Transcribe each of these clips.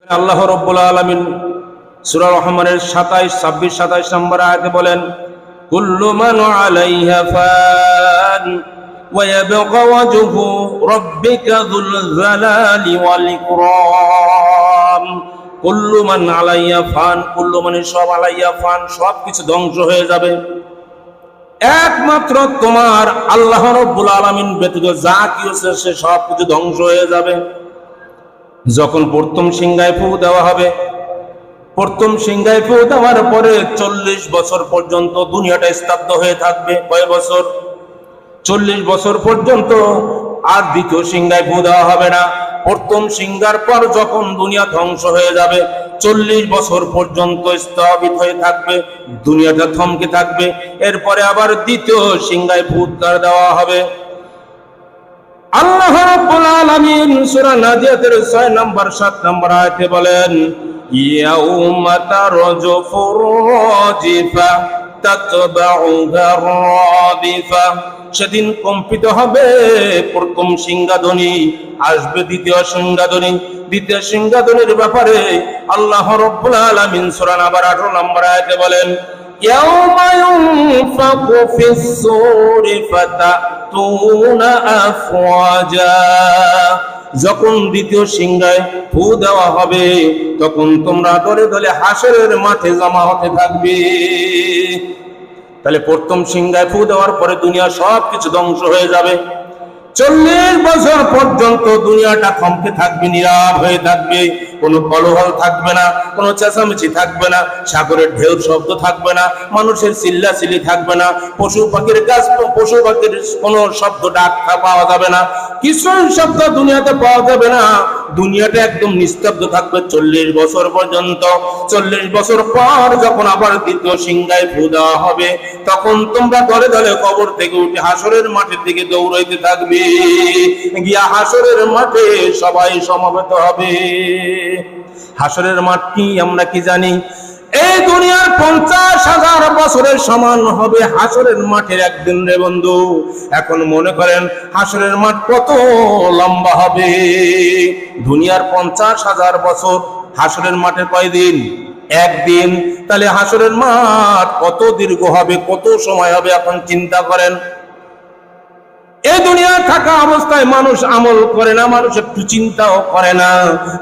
আল্লাহ রাব্বুল আলামিন সূরা রহমানের 27, 26, 27 নম্বর আয়াতে বলেন, কুল্লু মান আলাইহা ফান ওয়া ইয়াবকা ওয়াজহু রাব্বিকা যুল জালালি ওয়াল ইকরাম। কুল্লু মান আলাইহা ফান, কুল্লু মানে সব, আলাইহা ফান সব কিছু ধ্বংস হয়ে যাবে, একমাত্র তোমার আল্লাহ রাব্বুল আলামিন ব্যতীত যা কিছু আছে সে সব কিছু ধ্বংস হয়ে যাবে। যখন প্রথম সিংহায় ফু দেওয়া হবে, প্রথম সিংহায় ফু দেওয়ার পরে 40 বছর পর্যন্ত দুনিয়াটা স্তব্ধ হয়ে থাকবে। কয় বছর? 40 বছর পর্যন্ত আর দ্বিতীয় সিংহায় ফু দেওয়া হবে না। প্রথম সিংহার পর যখন দুনিয়া ধ্বংস হয়ে যাবে, 40 বছর পর্যন্ত স্থগিত হয়ে থাকবে, দুনিয়াটা থমকে থাকবে। এরপরে আবার দ্বিতীয় সিংহায় ফু দেওয়া হবে। আল্লাহ রাব্বুল আলামিন সূরা নাজিয়াতের 6 নম্বর 7 নম্বর আয়াতে বলেন, ইয়াউমা তারজুফুর রাজিফা তাতবাউহা রাদিফা। সেদিন কম্পিত হবে প্রথম সিংহাধ্বনি, আসবে দ্বিতীয় সিংহাধ্বনি। দ্বিতীয় সিংহাধ্বনির ব্যাপারে আল্লাহ রাব্বুল আলামিন সূরা নাবার 18 নম্বর আয়াতে বলেন, ইয়াউমা ইউনফাকু ফিস সূরি ফাতাতুনা আফওয়াজা। যখন দ্বিতীয় সিংহায় ফু দেওয়া হবে, তখন তোমরা দলে দলে হাসরের মাঠে জমা হতে থাকবে। তাহলে প্রথম সিংহায় ফু দেওয়ার পরে দুনিয়া সব কিছু ধ্বংস হয়ে যাবে। 40 বছর পর্যন্ত দুনিয়াটা থমকে থাকবে, নীরব হয়ে থাকবে, কোনো কোলাহল থাকবে না, কোনো চেঁচামেচি থাকবে না, সাগরের ঢেউ শব্দ থাকবে না, মানুষের চিল্লাচিল্লি থাকবে না, পশু পাখির কোনো শব্দ ডাক পাওয়া যাবে না, কিছু শব্দ দুনিয়াতে পাওয়া যাবে না। দুনিয়াটা একদম নিস্তব্ধ থাকবে 40 বছর পর্যন্ত। 40 বছর পর যখন আবার দ্বিতীয় সিংহায় ফু দেওয়া হবে, তখন তোমরা দলে দলে কবর থেকে উঠে হাসরের মাঠের দিকে দৌড়াইতে থাকবে। গিয়া হাসরের মাঠে সবাই সমবেত হবে। হাসরের মাঠ কি আমরা কি জানি? এই দুনিয়ার 50,000 বছরের সমান হবে হাসরের মাঠের একদিন রে বন্ধু। এখন মনে করেন হাসরের মাঠ কত লম্বা হবে। দুনিয়ার 50,000 বছর, হাসরের মাঠে কয়দিন? একদিন। তাহলে হাসরের মাঠ কত দীর্ঘ হবে, কত সময় হবে এখন চিন্তা করেন। এই দুনিয়া থাকা অবস্থায় মানুষ আমল করে না, মানুষ একটু চিন্তাও করে না।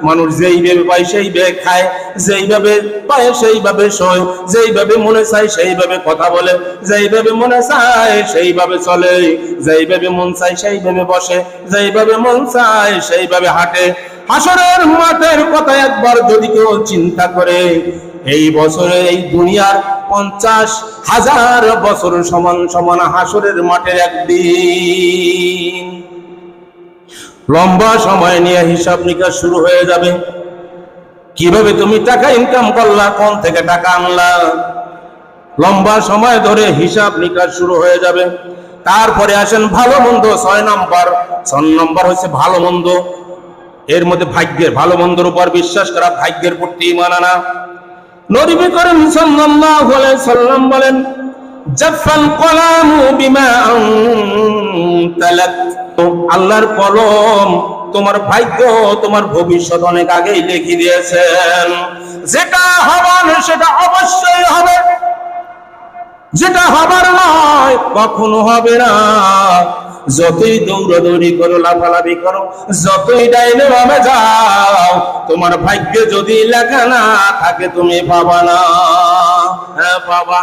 মানুষ যেইভাবে পায় সেইভাবে খায়, যেইভাবে পায় সেইভাবে শোয়, যেইভাবে মনে চায় সেইভাবে কথা বলে, যেইভাবে মনে চায় সেইভাবে চলে, যেইভাবে মন চায় সেইভাবে বসে, যেইভাবে মন চায় সেইভাবে হাঁটে। হাসরের মাঠের কথা একবার যদি কেউ চিন্তা করে, এই বছরে এই দুনিয়ার 50,000 বছর সমান সমান হাসরের মাঠের একদিন। লম্বা সময় নিয়ে হিসাব নিকাশ শুরু হয়ে যাবে। কিভাবে তুমি টাকা ইনকাম করলা, কোন থেকে টাকা আনলা, লম্বা সময় ধরে হিসাব নিকাশ শুরু হয়ে যাবে। তারপরে আসেন ভালো মন্দ। 6 নম্বর হচ্ছে ভালো মন্দ। এর মধ্যে ভাগ্যের, ভালো মন্দর উপর বিশ্বাস করা, ভাগ্যের প্রতি ঈমান আনা। নবী করিম সাল্লাল্লাহু আলাইহি সাল্লাম বলেন, জাফাল কলামু বিমা আনতালাক। আল্লাহর কলম তোমার ভাগ্য, তোমার ভবিষ্যৎ অনেক আগেই লিখে দিয়েছেন। যেটা হবার সেটা অবশ্যই হবে, যেটা হবার নয় কখনো হবে না। যতই দৌড়াদৌড়ি করো, লাফালাফি করো, যতই ডাইনে বামে যাও, তোমার ভাগ্যে যদি লেখা না থাকে তুমি পাবা না। হ্যাঁ পাবা।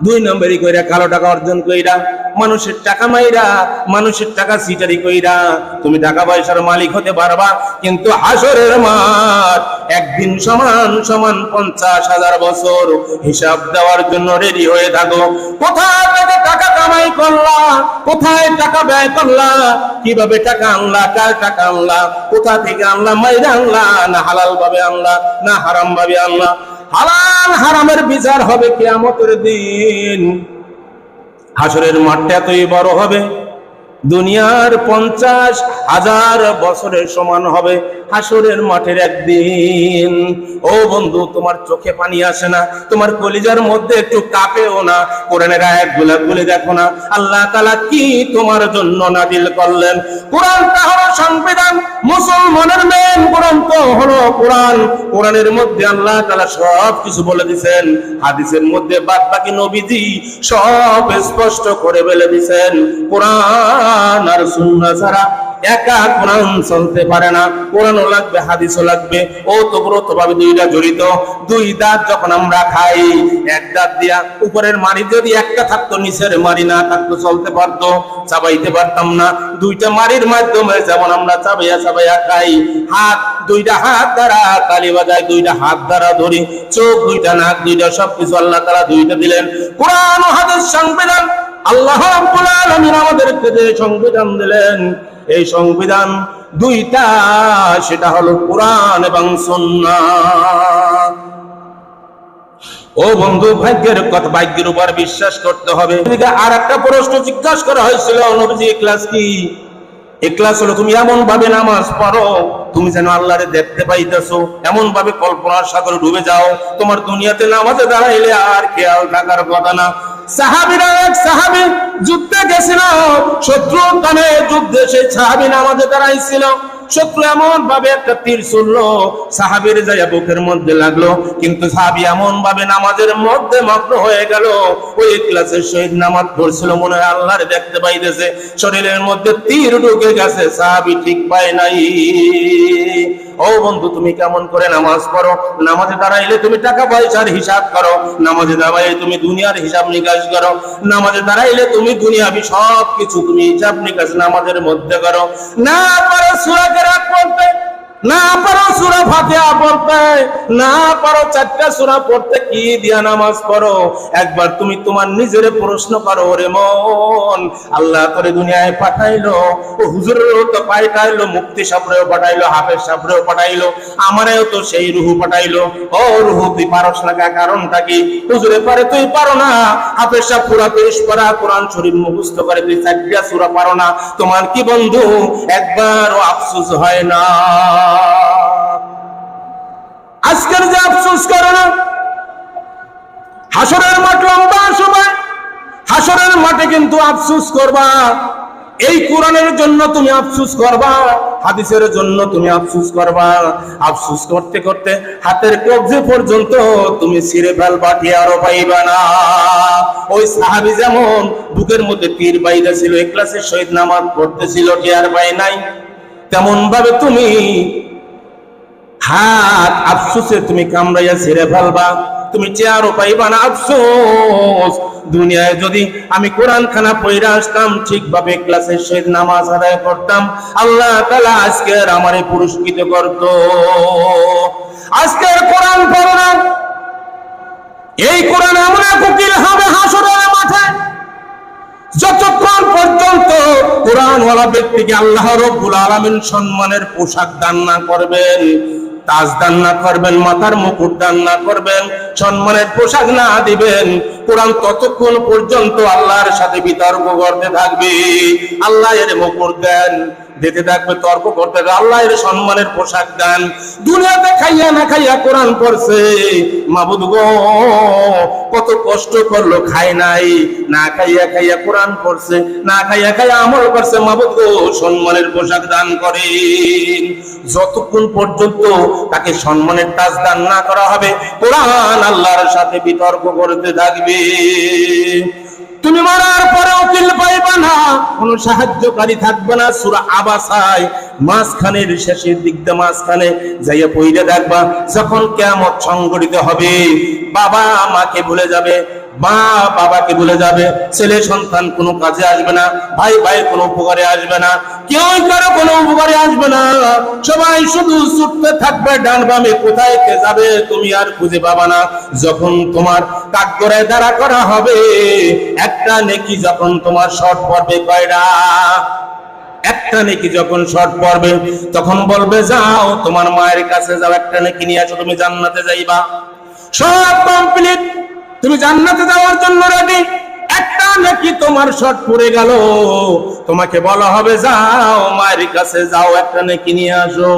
2 নম্বরই কইরা কালো টাকা অর্জন কইরা, মানুষের টাকা মাইরা, মানুষের টাকা সিটারি কইরা তুমি টাকা পয়সার মালিক হতে পারবা, কিন্তু হাসরের মাঠ একদিন সমান সমান 50,000 বছর হিসাব দেওয়ার জন্য রেডি হয়ে থাকো। কোথায় থেকে টাকা কামাই করলা, কোথায় টাকা ব্যয় করলা, কিভাবে টাকা আনলা, কার টাকা আনলা, কোথা থেকে আনলা, মাইরা আনলা না হালাল ভাবে আনলা না হারাম ভাবে আনলা। হালাল হারামের বিচার হবে কিয়ামতের দিন। হাসরের মাঠটা এতই বড় হবে, দুনিয়ার 50,000 বছরের সমান হবে। হাসরের মাঠের একদিন। ও বন্ধু, তোমার চোখে পানি আসে না, তোমার কলিজার মধ্যে একটু কাঁপেও না? কোরআনের আয়াতগুলো খুলে দেখো না, আল্লাহ তাআলা কি তোমার জন্য নাজিল করলেন। কোরআনটা হলো সংবিধান, মুসলমানের মেন গ্রন্থ হলো কোরআন। কোরআনের মধ্যে আল্লাহ তাআলা সব কিছু বলে দিয়েছেন, হাদিসের মধ্যে বাদ বাকি নবীজি সব স্পষ্ট করে বলে দিয়েছেন। কোরআন আর সুন্নাহ ছাড়া একা কোরআন চলতে পারে না, কোরআনও লাগবে, হাদিসও লাগবে। ওতপ্রোতভাবে দুইটা জড়িত। দুই দাঁত যখন আমরা খাই, এক দাঁত দিয়া উপরের মাড়ি যদি একটা থাকতো, নিচের মাড়ি না থাকতো, চলতে পারতো, চাবাইতে পারতাম না। দুইটা মাড়ির মাধ্যমে যেমন আমরা চাবাইয়া চাবাইয়া খাই, হাত দুইটা হাত দ্বারা তালি বাজায়, দুইটা হাত দ্বারা ধরি, চোখ দুইটা, নাক দুইটা, সবকিছু আল্লাহ তাআলা দুইটা দিলেন। কোরআন ও হাদিস সংবিধান, আল্লাহ রাব্বুল আলামিন আমাদেরকে যে সংবিধান দিলেন, এই সংবিধান দুইটা, সেটা হলো কোরআন এবং সুন্নাহ। ও বন্ধু, ভাগ্যের কথা, ভাগ্যের উপর বিশ্বাস করতে হবে। আর একটা প্রশ্ন জিজ্ঞাসা করা হয়েছিল, নবীজি ইখলাস কি? ইখলাস হলো তুমি এমন ভাবে নামাজ পড়ো তুমি যেন আল্লাহরে দেখতে পাইতেছো, এমন ভাবে কল্পনার সাগরে ডুবে যাও, তোমার দুনিয়াতে নামাজে দাঁড়াইলে আর খেয়াল থাকার কথা না। সাহাবীরা, এক সাহাবী যুদ্ধে গেছিল, শত্রু টানে যুদ্ধে সেই সাহাবী নামাজে দাঁড়াইছিল। শত্রু এমন ভাবে একটা তীর ছুড়লো, সাহাবীর যাইয়া বুকের মধ্যে লাগলো, কিন্তু সাহাবী এমন ভাবে নামাজের মধ্যে মগ্ন হয়ে গেল, ওই ইখলাসের সহিত নামাজ পড়ছিল, মনে হয় আল্লাহরে দেখতে পাইতেছে, শরীরের মধ্যে তীর ঢুকে গেছে, সাহাবী ঠিক পায় নাই। ও বন্ধু, তুমি কেমন করে নামাজ পড়ো? নামাজে দাঁড়াইলে তুমি টাকা পয়সার হিসাব করো, নামাজে দাঁড়াইলে তুমি দুনিয়ার হিসাব নিকাশ করো, নামাজে দাঁড়াইলে তুমি দুনিয়াবি সব কিছু তুমি হিসাব নিকাশ নামাজের মধ্যে করো। না পারো সূরা কেরাত পড়তে, না পারো সূরা ফাতিহা পড়তে, না পারো 4টা সূরা পড়তে, কি দিয়া নামাজ পড়ো? একবার তুমি তোমার নিজের প্রশ্ন করো। রে মন, আল্লাহ তোরে দুনিয়ায় পাঠাইলো, ও হুজুরেরও তো পাঠাইলো, মুফতি সাহেবরেও পাঠাইলো, হাফেজ সাহেবরেও পাঠাইলো, আমারেও তো সেই রুহু পাঠাইলো। ও রুহু, তুই পারস না, কারণটা কি? হুজুরে পারে, তুই পারো না। হাফেজ সাহেব পুরা পেশ করা কোরআন শরীফ মুখস্থ করে, তুই 4টা সূরা পারো না। তোমার কি বন্ধু একবারও আফসোস হয় না? আজকের যে আফসোস করো না, হাসরের মাঠ লম্বা সময়, হাসরের মাঠে কিন্তু আফসোস করবা। এই কোরআনের জন্য তুমি আফসোস করবা, হাদিসের জন্য তুমি আফসোস করবা। আফসোস করতে করতে হাতের কবজি পর্যন্ত তুমি ছিঁড়ে ফেলবা, টিয়ারও পাইবা না। ওই সাহাবী যেমন বুকের মধ্যে তীর বাইদা ছিল, ইখলাসের সহিত নামাজ পড়তেছিল, টিয়ার পাই নাই, তেমন ভাবে তুমি হাত আফসোসে তুমি কামড়াইয়া ছিঁড়ে ফেলবা, তুমি চেয়ারও পাইবা না। আফসোস, দুনিয়ায় যদি আমি কোরআন খানা পড়ে আসতাম, ঠিকভাবে ক্লাসের সহিত নামাজ আদায় করতাম, আল্লাহ তাআলা আজকের আমারে পুরস্কৃত করত। আজকের কোরআন পড়ো না, এই কোরআন এমন এক উকিল হবে হাসরের মাঠে, যতক্ষণ পর্যন্ত কোরআনওয়ালা ব্যক্তিকে আল্লাহ রাব্বুল আলামিন সম্মানের পোশাক দান না করবেন, তাজ দান না করবেন, মাথার মুকুট দান না করবেন, সম্মানের পোশাক না দিবেন, কোরআন ততক্ষণ পর্যন্ত আল্লাহর সাথে বিতর্ক করতে থাকবে। আল্লাহ এর মুকুট দেন, দিতে থাকবে, তর্ক করতে থাকবে, আল্লাহ এর সম্মানের পোশাক দেন। দুনিয়াতে খাইয়া না খাইয়া কোরআন পড়ছে, মাবুদ গো কত কষ্ট করলো, খায় নাই, না খাইয়া খাইয়া কোরআন পড়ছে, না খাইয়া খাইয়া আমল করছে, মাবুদ গো সম্মানের পোশাক দান করেন। যতক্ষণ পর্যন্ত তাকে সম্মানের তাজ দান না করা হবে, কোরআন আল্লাহর সাথে বিতর্ক করতে থাকবে। তুমি মরার পরে উকিল পাইবা না, কোন সাহায্যকারী থাকবে না। সূরা আবাসায় মাঝখানের শেষের দিক দিয়ে মাঝখানে যাইয়া পড়ে দেখবা, যখন কিয়ামত সংঘটিত হবে, বাবা মাকে ভুলে যাবে, মা বাবাকে ভুলে যাবে, ছেলে সন্তান কোনো কাজে আসবে না, ভাই ভাই কোনো উপকারে আসবে না, কেউ কারো কোনো উপকারে আসবে না। সবাই শুধু ছুটতে থাকবে ডান বামে, কোথায় কে যাবে তুমি আর খুঁজে পাবা না। যখন তোমার কাঠগড়ায় দাঁড়া করা হবে, একটা নেকি যখন তোমার শর্ট পড়বে, কয়টা? একটা নেকি যখন শর্ট পড়বে, তখন বলবে যাও তোমার মায়ের কাছে যাও, একটা নেকি নিয়ে আসো, তুমি জান্নাতে যাইবা। সব কমপ্লিট, তুমি জান্নাতে যাওয়ার জন্য রেডি। একটা নাকি তোমার শর্ট পড়ে গেল, তোমাকে বলা হবে যাও মায়ের কাছে যাও, একটা নাকি নিয়ে আসো।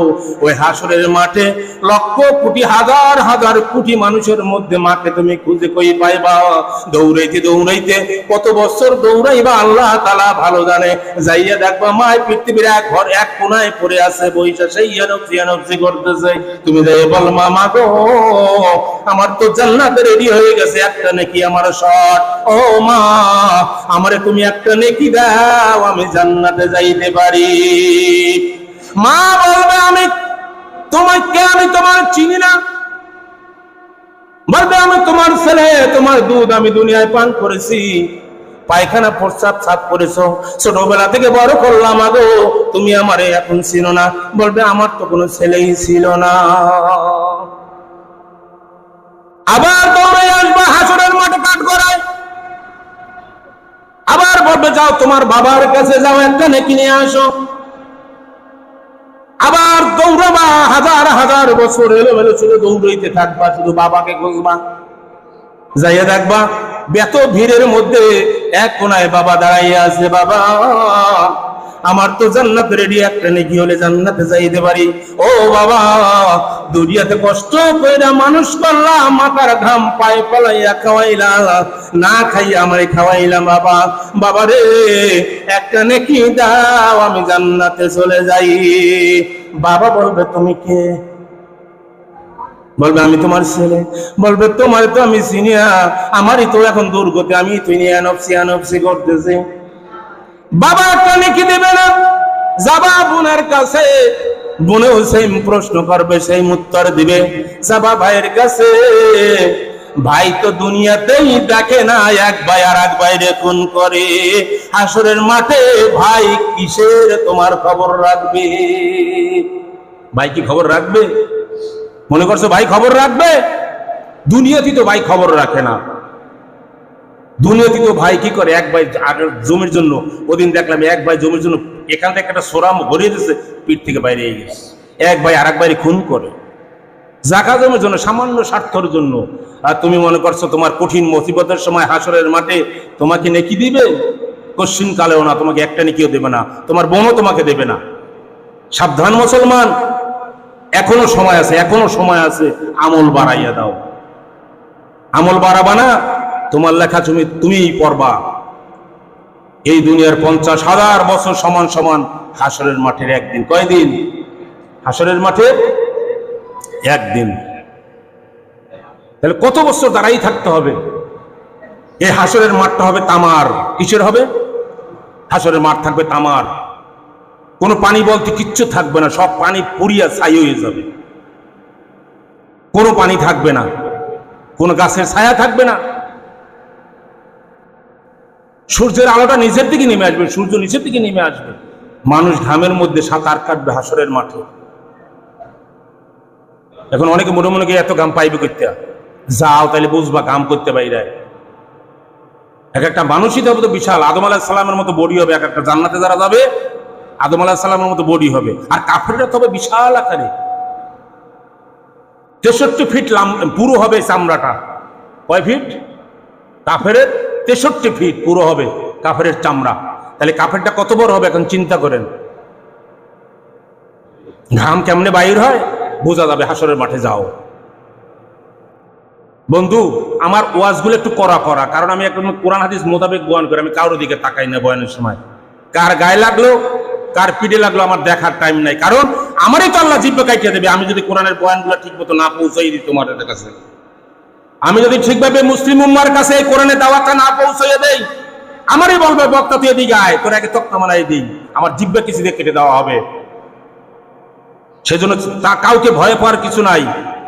ওই হাসরের মাঠে লক্ষ কোটি হাজার হাজার কোটি মানুষের মধ্যে মাকে তুমি খুঁজে কই পাইবা? দৌড়াইতে দৌড়াইতে কত বছর দৌড়াইবা আল্লাহ তাআলা ভালো জানে। যাইয়া দেখবা মায় পৃথিবীর এক ঘর এক কোনায় পড়ে আছে, বইসা সেই নফসি করতেছে। তুমি যাই বল মামা গো, আমার তো জান্নাতে রেডি হয়ে গেছে, একটা নাকি আমার শর্ট। ও মা, আমারে তুমি একটা নেকি দাও, আমি জান্নাতে যাইতে পারি। মা বলবে আমি তোমার চিনি না। বলবে আমি তোমার ছেলে, তোমার দুধ আমি দুনিয়ায় পান করেছি, পায়খানা প্রস্রাব সাফ করেছো, ছোটবেলা থেকে বড় করলাম, আগো তুমি আমারে এখন চিনো না। বলবে আমার তো কোনো ছেলেই ছিল না। আবার দৌড়ে আসবে হাসরের মাঠে কাঠ করায়, আবার বলবে যাও তোমার বাবার কাছে যাও, একটা নেকি নিয়ে আসো। আবার দৌড়াবা, হাজার হাজার বছর এলোমেলো শুধু দৌড়াইতে থাকবা, শুধু বাবাকে খুঁজবা। যাইয়া দেখবা এত ভিড়ের মধ্যে এক কোনায় বাবা দাঁড়াইয়া আছে। বাবা আমার তো জান্নাত রেডি, একটা নেকি হলে জান্নাতে যাইতে পারি। ও বাবা, দুনিয়াতে কষ্ট কইরা মানুষ করলাম, মাথার ঘাম পায়ে ফলাইয়া খাওয়াইলা, না খাইয়া আমারে খাওয়াইলাম। বাবা বাবা রে, একটা নেকি দাও, আমি জান্নাতে চলে যাই। বাবা বলবে তুমি কে? বলবে আমি তোমার ছেলে। বলবে তোমার তো আমি চিনি না, আমারই তো এখন দুর্গতি, আমি তুই নফসি করতেছি। বাবা একটা নেকি দেবে না, যাবা বোনের কাছে, বোনেও সেম প্রশ্ন করবে, সেই উত্তর দিবে। যাবা ভাইয়ের কাছে, ভাই তো দুনিয়াতেই দেখে না এক ভাই আর এক ভাইরে খুন করে, হাসরের মাঠে ভাই কিসের তোমার খবর রাখবে? ভাই কি খবর রাখবে? মনে করছো ভাই খবর রাখবে? দুনিয়াতে তো ভাই খবর রাখে না। দুনিয়াতে তো ভাই কি করে, এক ভাই জমির জন্য, ওদিন দেখলাম এক ভাই জমির জন্য এখান থেকে একটা সোরাম ভরিয়ে দিচ্ছে, পিঠ থেকে বাইরে গেছে। এক ভাই আর এক ভাই খুন করে জায়গা জমির জন্য, সামান্য স্বার্থের জন্য। আর তুমি মনে করছো তোমার কঠিন মুসিবতের সময় হাসরের মাঠে তোমাকে নেকি দিবে? কশ্চিন কালেও না, তোমাকে একটা নেকিও দেবে না, তোমার বোনও তোমাকে দেবে না। সাবধান মুসলমান, এখনো সময় আছে, এখনো সময় আছে, আমল বাড়াইয়া দাও। আমল বাড়াবা না, তোমার লেখা তুমিই পড়বা। এই দুনিয়ার 50,000 বছর সমান সমান হাসরের মাঠের একদিন। কয়দিন? হাসরের মাঠে একদিন। তাহলে কত বছর দাঁড়াই থাকতে হবে? এই হাসরের মাঠটা হবে তামার। কিসের হবে? হাসরের মাঠ থাকবে তামার। কোনো পানি বলতে কিচ্ছু থাকবে না, সব পানি পুড়িয়া ছাই হয়ে যাবে। কোনো পানি থাকবে না, কোনো গাছের ছায়া থাকবে না। সূর্যের আলোটা নিচের দিকে নেমে আসবে, সূর্য নিচের দিকে নেমে আসবে। মানুষ ঘামের মধ্যে সাঁতার কাটবে হাসরের মাঠে। এখন অনেকে মনে মনে এত ঘাম পাইবে করতে, যাও তাহলে বুঝবা ঘাম করতে বাইরে। এক একটা মানুষই তো বিশাল, আদম আলাইহিস সালামের মতো বডি হবে। এক একটা জান্নাতে যারা যাবে আদম আলাইহিস সালামের মতো বডি হবে। আর কাফেররা তো হবে বিশাল আকারে, 63 ফিট পুরো হবে চামড়াটা। কয় ফিট? কাফেরের 63 ফিট পুরো হবে কাফেরের চামড়া। তাহলে কাফেরটা কত বড় হবে এখন চিন্তা করেন। ঘাম কেমনে বাইর হয় বোঝা যাবে হাসরের মাঠে। যাও বন্ধু, আমার ওয়াজগুলো একটু করা, কারণ আমি একদম কোরআন হাদিস মোতাবেক বয়ান করি। আমি কারোর দিকে তাকাই না বয়ানের সময়। কার গায়ে লাগলো, কার পিঠে লাগলো আমার দেখার টাইম নাই, কারণ আমারই তো আল্লাহ জিব্বা কাটিয়ে দেবে আমি যদি কোরআনের বয়ানগুলো ঠিক মতো না পৌঁছাই দিই তোমাদের কাছে। আমি যদি ঠিকভাবে মুসলিম উম্মার কাছে কোরআনের দাওয়াতটা না পৌঁছাইয়ে দেই, আমারই বলবে বক্তা তুই এদিকে আয়, তোর আগে তক্তা মানাই দিই, আমার জিব্বা কিছু দিয়ে কেটে দেওয়া হবে। সেজন্য তা কাউকে ভয় পাওয়ার কিছু নাই।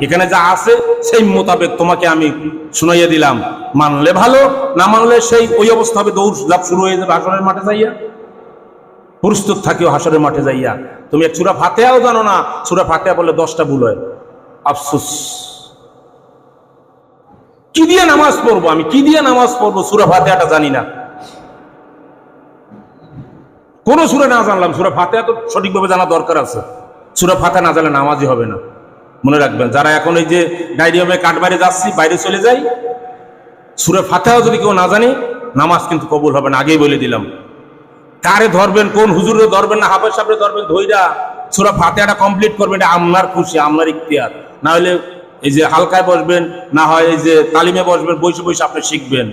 এখানে যা আছে সেই মোতাবেক তোমাকে আমি শুনাইয়া দিলাম। মানলে ভালো, না মানলে সেই ওই অবস্থা হবে, দৌড় লাভ শুরু হয়ে যাবে হাসরের মাঠে যাইয়া। প্রস্তুত থাকিও হাসরের মাঠে যাইয়া। তুমি এক সূরা ফাতিহাও জানো না, সূরা ফাতিহা বলে 10টা ভুল হয়, আফসোস। কি দিয়ে নামাজ পড়বো আমি, কি দিয়ে নামাজ পড়বো? সূরা ফাতিহাটা জানি না। কোন সূরা না জানলাম, সূরা ফাতিহা তো সঠিকভাবে জানা দরকার আছে। সূরা ফাতিহা না জানলে নামাজই হবে না। মনে রাখবেন, যারা এখন এই যে ডায়রিয়ামে কাঠ বাইরে যাচ্ছি, বাইরে চলে যাই, সূরা ফাতিহা যদি কেউ না জানে নামাজ কিন্তু কবুল হবে না, আগেই বলে দিলাম। কারে ধরবেন, কোন হুজুরে ধরবেন না হাফেজ সাহেবরে ধরবেন, ধইরা সূরা ফাতিহাটা কমপ্লিট করবেন, এটা আপনার খুশি, আপনার ইখতিয়ার। না হলে এই যে হালকায় বসবেন, না হয় এই যে তালিমে বসবেন, বসে বসে আপনি শিখবেন,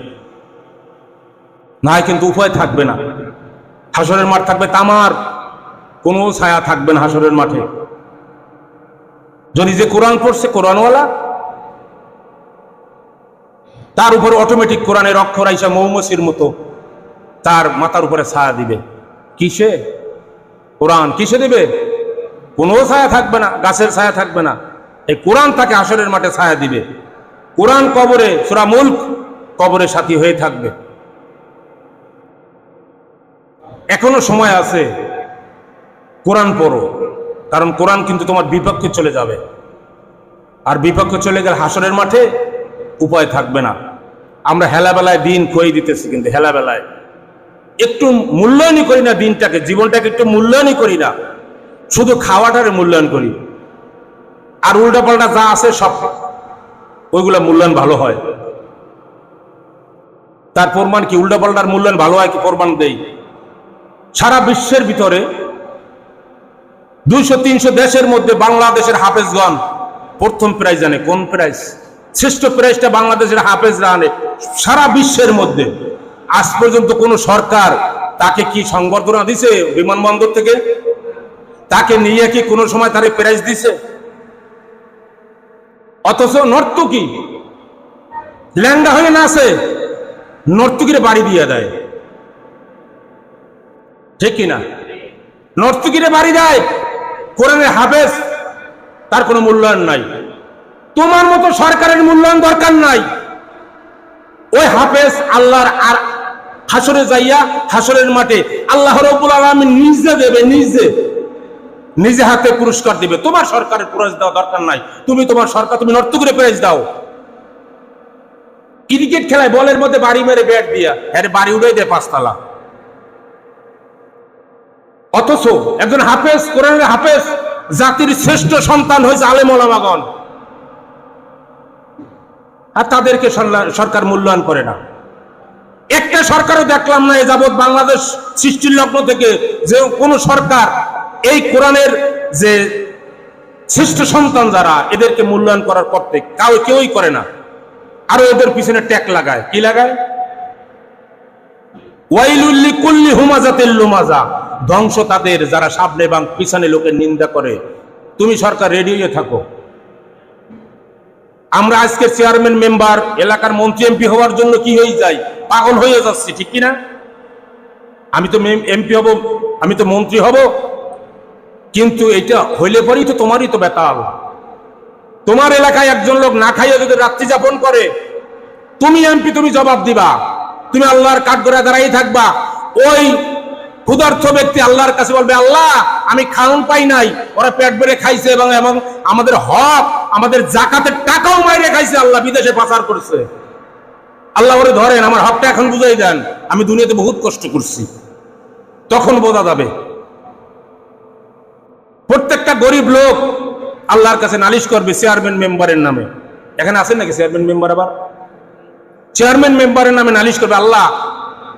না হয় কিন্তু উপায় থাকবে না। হাসরের মাঠ থাকবে তামার, কোনো ছায়া থাকবে না হাসরের মাঠে। যদি যে কোরআন পড়ছে কোরআনওয়ালা, তার উপর অটোমেটিক কোরআনের অক্ষর আইসা মৌমাছির মতো তার মাথার উপরে ছায়া দিবে। কিসে? কোরআন। কিসে দিবে? কোনো ছায়া থাকবে না, গাছের ছায়া থাকবে না, এই কোরআন তাকে হাসরের মাঠে ছায়া দিবে। কোরআন কবরে, সূরা মুলক কবরে সাথী হয়ে থাকবে। এখনো সময় আছে, কোরআন পড়ো, কারণ কোরআন কিন্তু তোমার বিপক্ষে চলে যাবে, আর বিপক্ষে চলে গেলে হাসরের মাঠে উপায় থাকবে না। আমরা হেলাবেলায় দিন খুঁয়ে দিতেছি, কিন্তু হেলাবেলায় একটু মূল্যায়নই করি না দিনটাকে, জীবনটাকে একটু মূল্যায়নই করি না, শুধু খাওয়াটারে মূল্যায়ন করি, আর উল্টাপাল্টা যা আছে সব ওইগুলা মূল্যায়ন ভালো হয়। তার প্রমাণ কি? উল্টাপাল্টার মূল্যায়ন ভালো হয় কি? প্রমাণ দেই। সারা বিশ্বের ভিতরে 200-300 দেশের মধ্যে বাংলাদেশের হাফেজগণ প্রথম প্রাইজ আনে। কোন প্রাইজ? শ্রেষ্ঠ প্রাইজটা বাংলাদেশের হাফেজরা আনে সারা বিশ্বের মধ্যে। আজ পর্যন্ত কোন সরকার তাকে কি সংবর্ধনা দিছে বিমানবন্দর থেকে? তাকে নিয়ে কি কোনো সময় তারে প্রাইজ দিছে? অথচ নর্তকী ল্যাংড়া হয়ে নাচে, নর্তকীরে বাড়ি দিয়ে দেয়, ঠিক কিনা? নর্তকীরে বাড়ি দেয়, কোরআনের হাফেজ তার কোনো মূল্যায়ন নাই। তোমার মতো সরকারের মূল্যায়ন দরকার নাই। ওই হাফেজ আল্লাহর আর হাসরে যাইয়া হাসরের মাঠে আল্লাহ রাব্বুল আলামিন নিজে দেবে, নিজে হাতে পুরস্কার দিবে। তোমার সরকারের প্রাইজ দেওয়া দরকার নাই। তুমি তোমার সরকার, তুমি নর্তকীরে প্রাইজ দাও। ক্রিকেট খেলায় বলের মধ্যে বাড়ি মেরে ব্যাট দিয়া আরে বাড়ি উড়াই দেয় 5 তালা। অথচ একজন হাফেজ, কোরআনের হাফেজ, জাতির শ্রেষ্ঠ সন্তান হয়েছে আলেম ওলামাগণ, আর তাদেরকে সরকার মূল্যায়ন করে না। একটা সরকারও দেখলাম না এ যাবৎ বাংলাদেশ সৃষ্টির লগ্ন থেকে যে কোন সরকার এই কোরআনের যে শ্রেষ্ঠ সন্তান যারা, এদেরকে মূল্যায়ন করার পথে কেউই করে না। আরো এদের পিছনে ট্যাগ লাগায়। কি লাগায়? ওয়াইলুল লিকুল্লি হুমাজাতিল লুমাজা, ধ্বংস তাদের যারা সামনে এবং পিছনে লোকের নিন্দা করে। তুমি সরকার রেডি হয়ে থাকো। আমরা আজকে চেয়ারম্যান মেম্বার, এলাকার মন্ত্রী এমপি হওয়ার জন্য কি হয়ে যাই, পাগল হয়ে যাচ্ছি, ঠিক কিনা? আমি তো এমপি হব, আমি তো মন্ত্রী হব, কিন্তু এটা হইলে পরেই তো তোমারই তো বেতাল। তোমার এলাকায় একজন লোক না খাইয়ে যদি রাত্রি যাপন করে, তুমি এমপি, তুমি জবাব দিবা। তুমি আল্লাহর কাঠগড়ায় দাঁড়াই থাকবা। ওই ক্ষুধার্ত ব্যক্তি আল্লাহর কাছে বলবে, আল্লাহ আমি খাওন পাই নাই, ওরা পেট ভরে খাইছে এবং আমাদের হক, আমাদের জাকাতের টাকাও মাইরে খাইছে, আল্লাহ বিদেশে পাচার করছে। আল্লাহ ওরে ধরেন, আমার হকটা এখন বুঝাই দেন, আমি দুনিয়াতে বহুত কষ্ট করছি। তখন বোঝা যাবে। প্রত্যেকটা গরিব লোক আল্লাহর কাছে নালিশ করবে চেয়ারম্যান মেম্বারের নামে। এখানে আছেন নাকি চেয়ারম্যান মেম্বার? আবার চেয়ারম্যান মেম্বারের নামে নালিশ করবে, আল্লাহ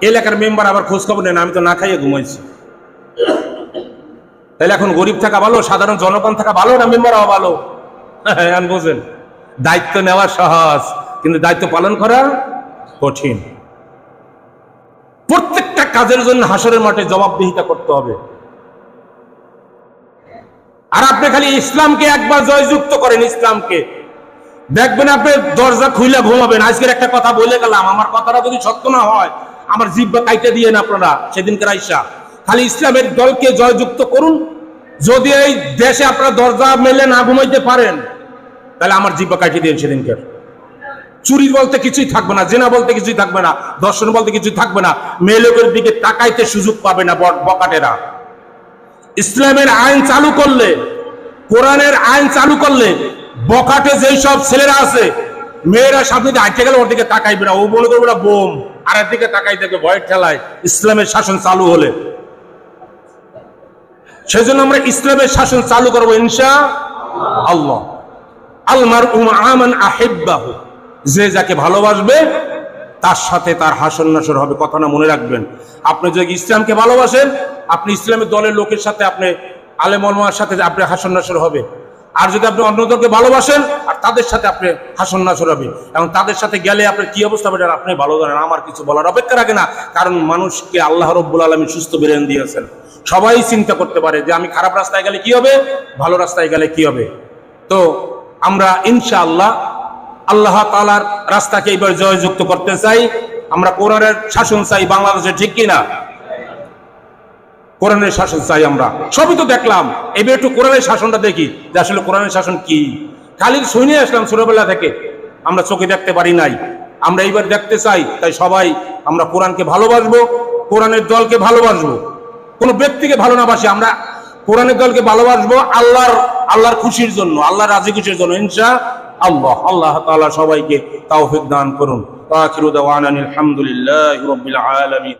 এলাকার মেম্বার আবার খোঁজ খবর নেন, আমি তো না খাইয়ে ঘুমাইছি। তাহলে এখন গরিব থাকা ভালো, সাধারণ জনগণ থাকা ভালো, না মেম্বার হওয়া ভালো? হ্যাঁ বোঝেন, দায়িত্ব নেওয়া সহজ, কিন্তু দায়িত্ব পালন করা কঠিন। প্রত্যেকটা কাজের জন্য হাসরের মাঠে জবাবদিহিতা করতে হবে। আর আপনি খালি ইসলামকে একবার জয়যুক্ত করেন, ইসলামকে দেখবেন আপনি দরজা খুলে ঘুমাবেন। আজকের একটা কথা বলে গেলাম, আমার কথাটা যদি সত্য না হয় আমার জিহ্বা কাইটে দিয়ে না আপনারা সেদিনকার আইসা। খালি ইসলামের দলকে জয়যুক্ত করুন। যদি এই দেশে আপনারা দরজা মেলে না ঘুমাইতে পারেন, তাহলে আমার জিহ্বা কাইটে দিয়ে সেদিনকার। চুরি বলতে কিছুই থাকবে না, জেনা বলতে কিছুই থাকবে না, দর্শন বলতে কিছুই থাকবে না, মেয়ে লোকের দিকে তাকাইতে সুযোগ পাবে না বকাটেরা। ইসলামের আইন চালু করলে, কোরআনের আইন চালু করলে, বকাটে যেই সব ছেলেরা আছে, মেয়েরা সামনে দিয়ে আটকে গেলে ওর দিকে তাকাইবে না, ও মনে করবে না বোম, আর এর দিকে তাকাই দেখবে ভয়ের ঠেলায়। ইসলামের শাসন চালু হলে, সেজন্য আমরা ইসলামের শাসন চালু করবো ইনশাআল্লাহ। আল মারউ মা মান আহিব্বাহু, যে যাকে ভালোবাসবে তার সাথে তার হাসর নাসর হবে। কথাটা মনে রাখবেন। আপনি যদি ইসলামকে ভালোবাসেন, আপনি ইসলামের দলের লোকের সাথে, আপনি আলেম ওলামার সাথে আপনি হাসর নাসর হবে। আর যদি আপনি অন্য দলকে ভালোবাসেন, আর তাদের সাথে আপনি হাসর নাসর হবে, এবং তাদের সাথে গেলে আপনার কি অবস্থা হবে আপনি ভালো জানেন। আমার কিছু বলার অপেক্ষা রাখে না, কারণ মানুষকে আল্লাহ রাব্বুল আলামিন সুস্থ ব্রেন দিয়েছেন। সবাই চিন্তা করতে পারে যে আমি খারাপ রাস্তায় গেলে কি হবে, ভালো রাস্তায় গেলে কি হবে। তো আমরা ইনশাআল্লাহ আল্লাহ তাআলার রাস্তাকে এবার জয়যুক্ত করতে চাই। আমরা কোরআনের শাসন চাই বাংলাদেশে, ঠিক কিনা? কোরআনের শাসন চাই আমরা। সবই তো দেখলাম, এবার একটু কোরআনের শাসনটা দেখি যে আসলে কোরআনের শাসন কি। খালি শুনে আসলাম ছোটবেলা থেকে, আমরা চোখে দেখতে পারি নাই, আমরা এইবার দেখতে চাই। তাই সবাই আমরা কোরআনকে ভালোবাসবো, কোরআনের দলকে ভালোবাসবো, কোনো ব্যক্তিকে ভালো না বাসি, আমরা কোরআনের দলকে ভালোবাসবো আল্লাহর খুশির জন্য, আল্লাহর রাজি খুশির জন্য ইনশাআল্লাহ। আল্লাহ তাআলা সবাইকে তৌফিক দান করুন। আখিরু দাওয়ানা আলহামদুলিল্লাহি রাব্বিল আলামিন।